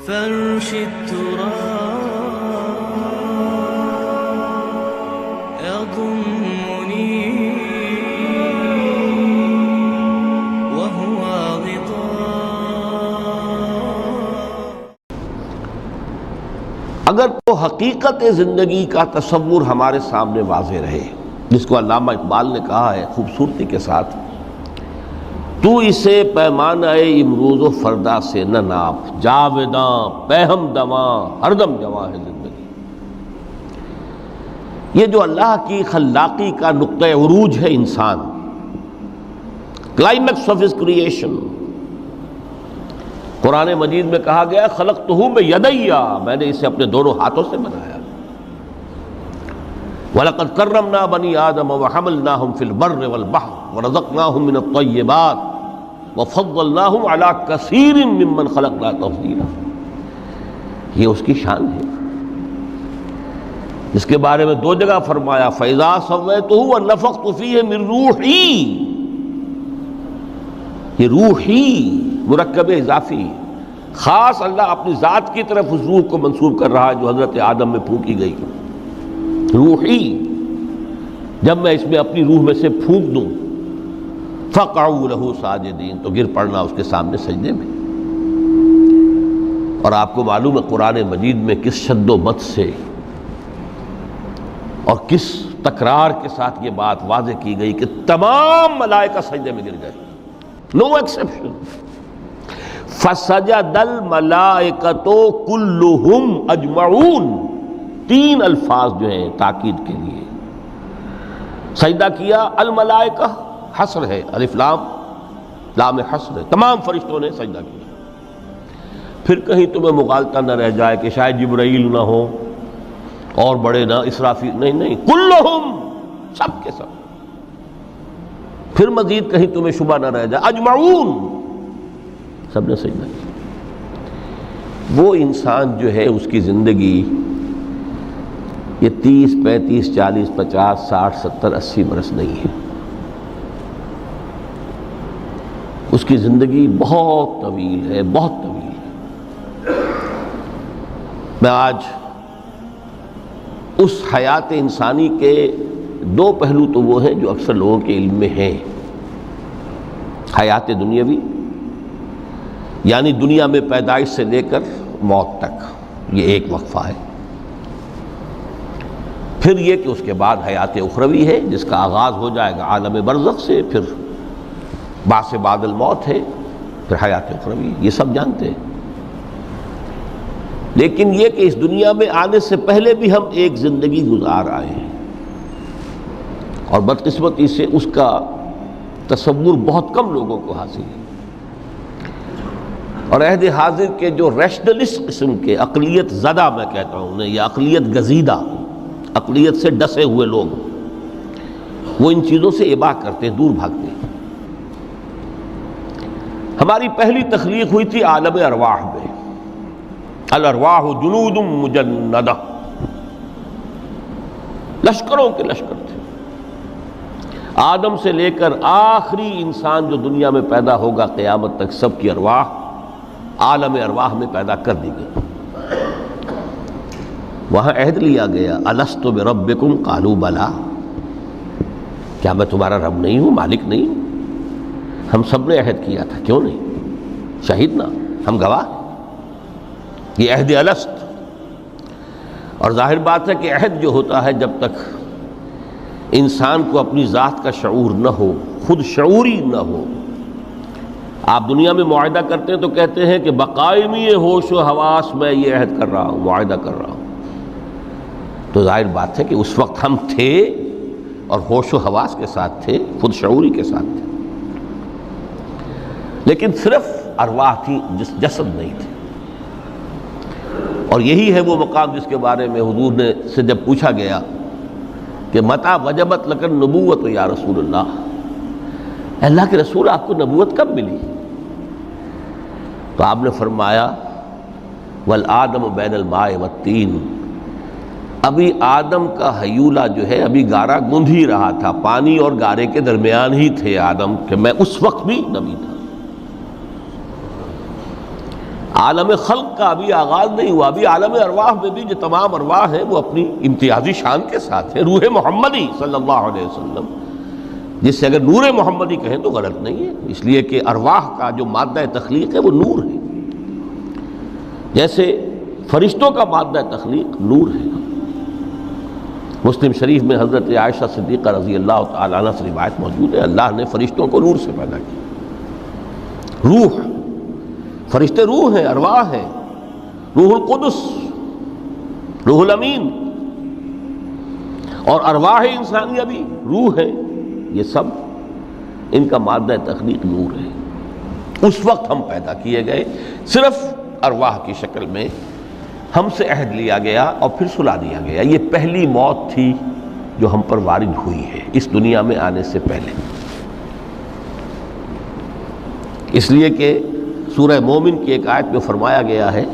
فرش التراب يضمني وهو غطاء۔ اگر تو حقیقت زندگی کا تصور ہمارے سامنے واضح رہے، جس کو علامہ اقبال نے کہا ہے خوبصورتی کے ساتھ، تو اسے پیمانہ امروز و فردا سے نہ ناپ، جاویداں پہم دواں ہر دم جواں ہے زندگی۔ یہ جو اللہ کی خلاقی کا نقطہ عروج ہے انسان، کلائمیکس آف ہز کریشن، قرآن مجید میں کہا گیا خلقتہ بیدی، میں نے اسے اپنے دونوں ہاتھوں سے بنایا۔ وَلَقَدْ كَرَّمْنَا بَنِي آدَمَ وَحَمَلْنَاهُمْ فِي الْبَرِّ وَالْبَحْرِ وَرَزَقْنَاهُمْ مِنَ الطَّيِّبَاتِ وَفَضَّلْنَاهُمْ عَلَى كَثِيرٍ مِّمَّنْ خَلَقْنَا تَفْضِيلًا۔ یہ اس کی شان ہے، جس کے بارے میں دو جگہ فرمایا فَإِذَا سَوَّيْتُهُ وَنَفَخْتُ فِيهِ مِن رُوحِي۔ یہ روحی مرکب اضافی، خاص اللہ اپنی ذات کی طرف اس روح کو منسوب کر رہا ہے جو حضرت آدم میں پھونکی گئی۔ روحی، جب میں اس میں اپنی روح میں سے پھونک دوں، فَقَعُوا لَهُ سَاجِدِينَ، تو گر پڑنا اس کے سامنے سجدے میں۔ اور آپ کو معلوم ہے قرآن مجید میں کس شد و مت سے اور کس تکرار کے ساتھ یہ بات واضح کی گئی کہ تمام ملائکہ سجدے میں گر گئے، نو ایکسیپشن۔ فَسَجَدَ الْمَلَائِكَةُ كُلُّهُمْ أَجْمَعُونَ، تین الفاظ جو ہیں تاکید کے لیے، سجدہ کیا الملائکہ، حصر ہے، الف لام لام حصر ہے، تمام فرشتوں نے سجدہ کیا۔ پھر کہیں تمہیں مغالطہ نہ رہ جائے کہ شاید جبرائیل نہ ہو اور بڑے نہ اسرافیل، نہیں، کلہم، سب کے سب۔ پھر مزید کہیں تمہیں شبہ نہ رہ جائے اجمعون، سب نے سجدہ کیا۔ وہ انسان جو ہے اس کی زندگی یہ 30 35 40 50 60 70 80 برس نہیں ہے، اس کی زندگی بہت طویل ہے، بہت طویل ہے۔ میں آج اس حیات انسانی کے دو پہلو تو وہ ہیں جو اکثر لوگوں کے علم میں ہیں، حیات دنیاوی یعنی دنیا میں پیدائش سے لے کر موت تک، یہ ایک وقفہ ہے۔ پھر یہ کہ اس کے بعد حیات اخروی ہے جس کا آغاز ہو جائے گا عالم برزخ سے، پھر بعث بعد الموت ہے، پھر حیات اخروی، یہ سب جانتے ہیں۔ لیکن یہ کہ اس دنیا میں آنے سے پہلے بھی ہم ایک زندگی گزار آئے ہیں، اور بدقسمتی سے اس کا تصور بہت کم لوگوں کو حاصل ہے۔ اور عہد حاضر کے جو ریشنلسٹ قسم کے عقلیت زدہ میں کہتا ہوں انہیں، یا عقلیت گزیدہ، عقلیت سے ڈسے ہوئے لوگ، وہ ان چیزوں سے اباع کرتے ہیں، دور بھاگتے ہیں۔ ہماری پہلی تخلیق ہوئی تھی عالم ارواح میں، الارواح جنود مجندہ، لشکروں کے لشکر تھے۔ آدم سے لے کر آخری انسان جو دنیا میں پیدا ہوگا قیامت تک، سب کی ارواح عالم ارواح میں پیدا کر دی گئی۔ وہاں عہد لیا گیا الست بربکم قالوا بلا، کیا میں تمہارا رب نہیں ہوں، مالک نہیں ہوں؟ ہم سب نے عہد کیا تھا، کیوں نہیں؟ شہیدنا، ہم گواہ، یہ عہد الست۔ اور ظاہر بات ہے کہ عہد جو ہوتا ہے جب تک انسان کو اپنی ذات کا شعور نہ ہو، خود شعوری نہ ہو، آپ دنیا میں معاہدہ کرتے ہیں تو کہتے ہیں کہ بقائمی ہوش و حواس میں یہ عہد کر رہا ہوں، معاہدہ کر رہا ہوں، تو ظاہر بات ہے کہ اس وقت ہم تھے اور ہوش و حواس کے ساتھ تھے، خود شعوری کے ساتھ تھے، لیکن صرف ارواح تھی، جسد نہیں تھے۔ اور یہی ہے وہ مقام جس کے بارے میں حضور نے سے جب پوچھا گیا کہ متى وجبت لک النبوۃ یا رسول اللہ، اللہ کے رسول آپ کو نبوت کب ملی؟ تو آپ نے فرمایا والآدم بین الماء والطین، ابھی آدم کا حیولہ جو ہے ابھی گارا گوندھ ہی رہا تھا، پانی اور گارے کے درمیان ہی تھے آدم، کہ میں اس وقت بھی نبی تھا۔ عالم خلق کا ابھی آغاز نہیں ہوا، ابھی عالم ارواح میں بھی جو تمام ارواح ہیں وہ اپنی امتیازی شان کے ساتھ ہیں۔ روح محمدی صلی اللہ علیہ وسلم، جس سے اگر نور محمدی کہیں تو غلط نہیں ہے، اس لیے کہ ارواح کا جو مادہ تخلیق ہے وہ نور ہے، جیسے فرشتوں کا مادہ تخلیق نور ہے۔ مسلم شریف میں حضرت عائشہ صدیقہ رضی اللہ تعالی عنہ سے روایت موجود ہے، اللہ نے فرشتوں کو نور سے پیدا کیا۔ روح، فرشتے روح ہیں، ارواح ہیں، روح القدس، روح الامین، اور ارواح انسانیہ بھی روح ہے، یہ سب ان کا مادہ تخلیق نور ہے۔ اس وقت ہم پیدا کیے گئے، صرف ارواح کی شکل میں ہم سے عہد لیا گیا اور پھر سلا دیا گیا۔ یہ پہلی موت تھی جو ہم پر وارد ہوئی ہے اس دنیا میں آنے سے پہلے، اس لیے کہ سورہ مومن کی ایک آیت میں فرمایا گیا ہے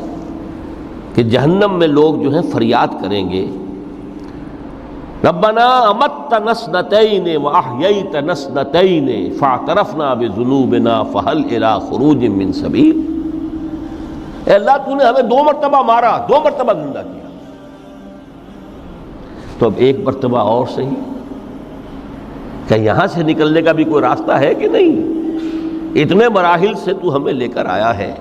کہ جہنم میں لوگ جو ہیں فریاد کریں گے، ربنا امتنا اثنتین واحییتنا اثنتین فاعترفنا بذنوبنا فہل الی خروج من سبیل۔ اے اللہ، تو نے ہمیں 2 مرتبہ مارا، 2 مرتبہ زندہ کیا، تو اب 1 مرتبہ اور صحیح، کہ یہاں سے نکلنے کا بھی کوئی راستہ ہے کہ نہیں؟ اتنے مراحل سے تو ہمیں لے کر آیا ہے،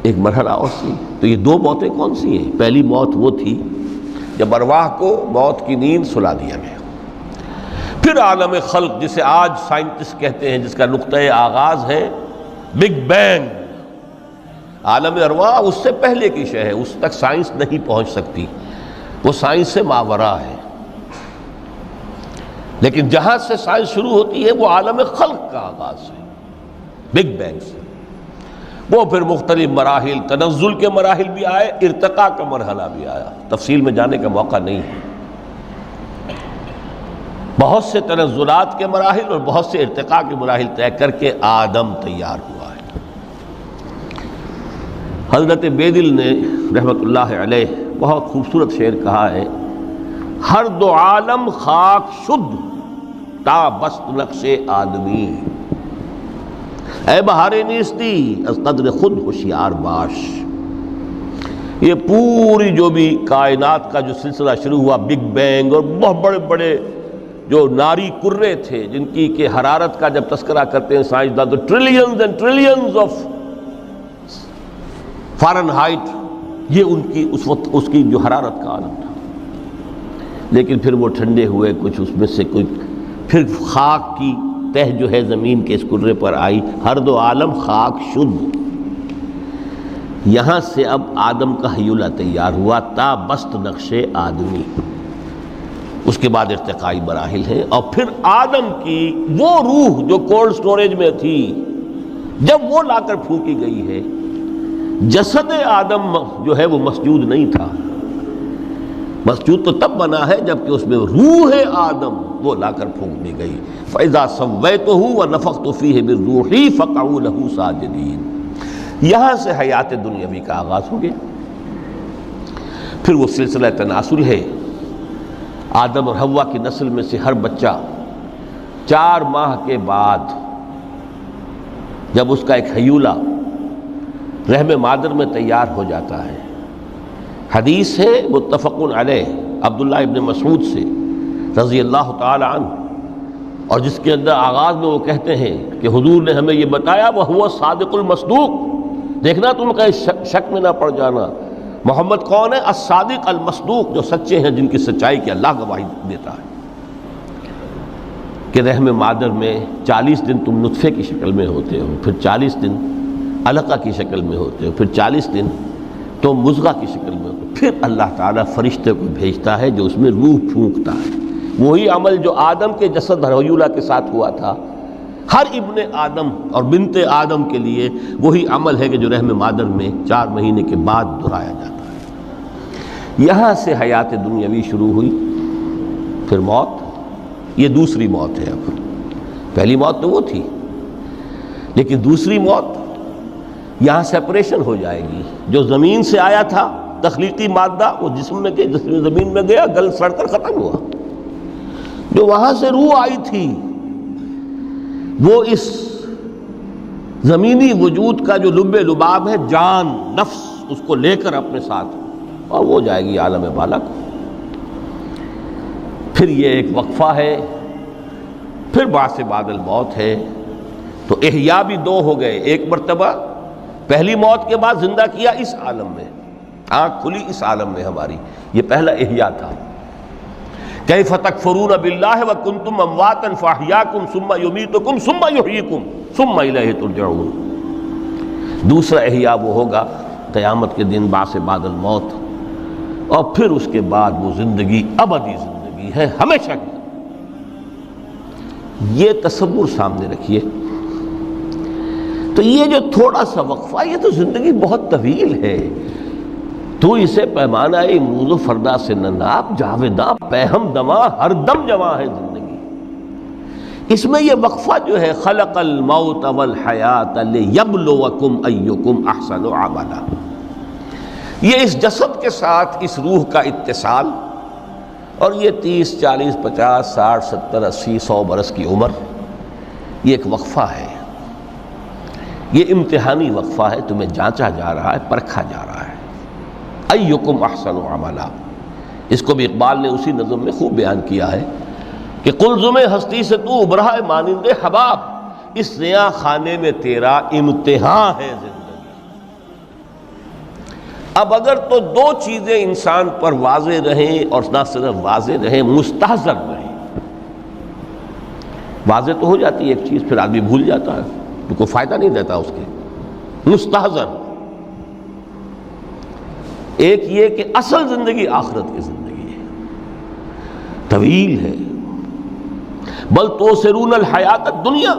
1 مرحلہ اور سی۔ تو یہ 2 موتیں کون سی ہیں؟ پہلی موت وہ تھی جب ارواح کو موت کی نیند سلا دیا گیا۔ پھر عالم خلق، جسے آج سائنٹسٹ کہتے ہیں، جس کا نقطۂ آغاز ہے بگ بینگ، عالم ارواح اس سے پہلے کی شے ہے، اس تک سائنس نہیں پہنچ سکتی، وہ سائنس سے ماورا ہے۔ لیکن جہاں سے سائنس شروع ہوتی ہے وہ عالم خلق کا آغاز ہے، بگ بینگ سے۔ وہ پھر مختلف مراحل، تنزل کے مراحل بھی آئے، ارتقاء کا مرحلہ بھی آیا، تفصیل میں جانے کا موقع نہیں ہے۔ بہت سے تنزلات کے مراحل اور بہت سے ارتقاء کے مراحل طے کر کے آدم تیار ہوا ہے۔ حضرت بیدل نے رحمت اللہ علیہ بہت خوبصورت شعر کہا ہے، ہر 2 عالم خاک شد تا بست نقش آدمی، اے بہار نیستی از قدر خود ہوشیار باش۔ یہ پوری جو بھی کائنات کا جو سلسلہ شروع ہوا، بگ بینگ، اور بہت بڑے بڑے جو ناری کرے تھے جن کی کہ حرارت کا جب تذکرہ کرتے ہیں سائنسداں تو trillions and trillions of foreign height, یہ ان کی اس وقت اس کی جو حرارت کا عالم تھا۔ لیکن پھر وہ ٹھنڈے ہوئے، کچھ اس میں سے کچھ، پھر خاک کی تہ جو ہے زمین کے اس کرے پر آئی، ہر 2 عالم خاک شد۔ یہاں سے اب آدم کا حیولہ تیار ہوا، تا بست نقش آدمی۔ اس کے بعد ارتقائی مراحل ہیں، اور پھر آدم کی وہ روح جو کولڈ سٹوریج میں تھی، جب وہ لا کر پھونکی گئی ہے، جسد آدم جو ہے وہ مسجود نہیں تھا، مسجود تو تب بنا ہے جبکہ اس میں روح آدم وہ لا کر پھونک دی گئی۔ فَإِذَا سَوَّيْتُهُ وَنَفَخْتُ فِيهِ مِن رُوحِي فَقَعُوا لَهُ سَاجِدِينَ۔ یہاں سے حیات دنیاوی کا آغاز ہو گیا۔ پھر وہ سلسلہ تناسل ہے، آدم اور حوا کی نسل میں سے ہر بچہ 4 ماہ کے بعد جب اس کا ایک حیولہ رحم مادر میں تیار ہو جاتا ہے، حدیث ہے متفق علیہ عبداللہ ابن مسعود سے رضی اللہ تعالی عنہ، اور جس کے اندر آغاز میں وہ کہتے ہیں کہ حضور نے ہمیں یہ بتایا، وَهُوَ الصَّادِقُ الْمَصْدُوقُ، دیکھنا تم کہیں شک میں نہ پڑ جانا، محمد کون ہے؟ الصادق المصدوق، جو سچے ہیں، جن کی سچائی کی اللہ گواہی دیتا ہے، کہ رحم مادر میں 40 دن تم نطفے کی شکل میں ہوتے ہو، پھر 40 دن علقہ کی شکل میں ہوتے ہو، پھر 40 دن تو مضغہ کی شکل میں ہوتے ہو، پھر اللہ تعالیٰ فرشتے کو بھیجتا ہے جو اس میں روح پھونکتا ہے۔ وہی عمل جو آدم کے جسد حیولہ کے ساتھ ہوا تھا، ہر ابن آدم اور بنت آدم کے لیے وہی عمل ہے کہ جو رحم مادر میں 4 مہینے کے بعد دہرایا جاتا ہے۔ یہاں سے حیات دنیاوی شروع ہوئی، پھر موت، یہ دوسری موت ہے۔ اب پہلی موت تو وہ تھی، لیکن دوسری موت یہاں سیپریشن ہو جائے گی۔ جو زمین سے آیا تھا تخلیقی مادہ، وہ جسم میں گیا، جسم زمین میں گیا، گل سڑ کر ختم ہوا۔ جو وہاں سے روح آئی تھی وہ اس زمینی وجود کا جو لب لباب ہے، جان، نفس، اس کو لے کر اپنے ساتھ، اور وہ جائے گی عالم بالا کو۔ پھر یہ ایک وقفہ ہے، پھر بعث بعد الموت ہے۔ تو احیاء بھی دو ہو گئے، ایک مرتبہ پہلی موت کے بعد زندہ کیا اس عالم میں، آنکھ کھلی اس عالم میں ہماری، یہ پہلا احیاء تھا۔ کیف تکفرون باللہ وکنتم امواتا فاحیاکم ثم یمیتکم ثم یحییکم ثم الیہ ترجعون۔ دوسرا احیاء وہ ہوگا قیامت کے دن، بعث بعد الموت، اور پھر اس کے بعد وہ زندگی ابدی زندگی ہے، ہمیشہ کی۔ یہ تصور سامنے رکھیے۔ تو یہ جو تھوڑا سا وقفہ، یہ تو زندگی بہت طویل ہے۔ تو اسے پیمانہ امروز و فردا سے نناب، جاویداں پہم دماں، ہر دم جواں ہے زندگی۔ اس میں یہ وقفہ جو ہے، خلق الموت والحیات لیبلوکم ایکم احسن عملا، یہ اس جسد کے ساتھ اس روح کا اتصال، اور یہ 30 40 50 60 70 80 100 برس کی عمر، یہ ایک وقفہ ہے، یہ امتحانی وقفہ ہے، تمہیں جانچا جا رہا ہے، پرکھا جا رہا ہے۔ ایکم احسن عملا، اس کو بھی اقبال نے اسی نظم میں خوب بیان کیا ہے کہ قلزم ہستی سے تو ابھرا ہے مانند حباب، اس زیاں خانے میں تیرا امتحان ہے زندگی۔ اب اگر تو دو چیزیں انسان پر واضح رہیں، اور نہ صرف واضح رہیں، مستحضر رہیں۔ واضح تو ہو جاتی ہے ایک چیز، پھر آدمی بھول جاتا ہے، تو کوئی فائدہ نہیں دیتا اس کے۔ مستحضر، ایک یہ کہ اصل زندگی آخرت کی زندگی ہے، طویل ہے۔ بل توسرون الحیات الدنیا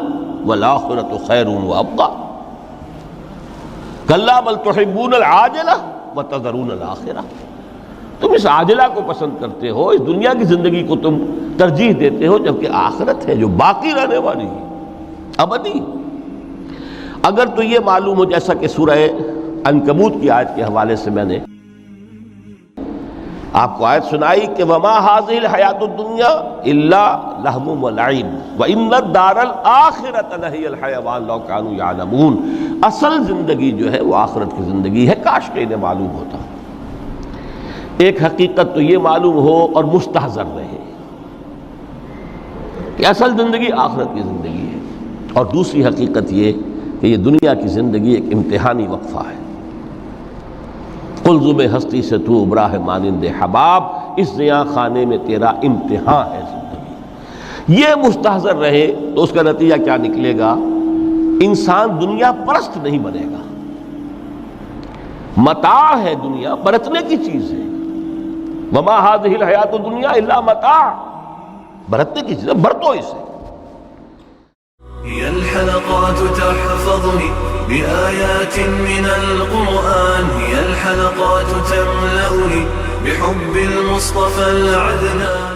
والآخرۃ خیر وابقیٰ، کلا بل تحبون العاجلہ وتذرون الآخرہ۔ تم اس عاجلہ کو پسند کرتے ہو، اس دنیا کی زندگی کو تم ترجیح دیتے ہو، جبکہ آخرت ہے جو باقی رہنے والی ہے، ابدی۔ اگر تو یہ معلوم ہو، جیسا کہ سورہ عنکبوت کی آیت کے حوالے سے میں نے آپ کو آیت سنائی کہ وما هذه الحیات الدنیا الا لہو ولعب وان الدار الاخرۃ لہی الحیوان لو کانوا یعلمون۔ اصل زندگی جو ہے وہ آخرت کی زندگی ہے، کاش کہ انہیں معلوم ہوتا۔ ایک حقیقت تو یہ معلوم ہو اور مستحضر رہے کہ اصل زندگی آخرت کی زندگی ہے، اور دوسری حقیقت یہ کہ یہ دنیا کی زندگی ایک امتحانی وقفہ ہے۔ قلزم ہستی سے تو ابھرا ہے مانند حباب، اس زیاں خانے میں تیرا امتحان ہے زندگی۔ یہ مستحضر رہے تو اس کا نتیجہ کیا نکلے گا؟ انسان دنیا پرست نہیں بنے گا۔ متاع ہے دنیا، برتنے کی چیز ہے۔ وما هذه الحیات الدنیا الا متاع، برتنے کی چیز ہے، برتو اسے۔ هي الحلقات تحفظني بآيات من القرآن، هي الحلقات تملأني بحب المصطفى العدنان۔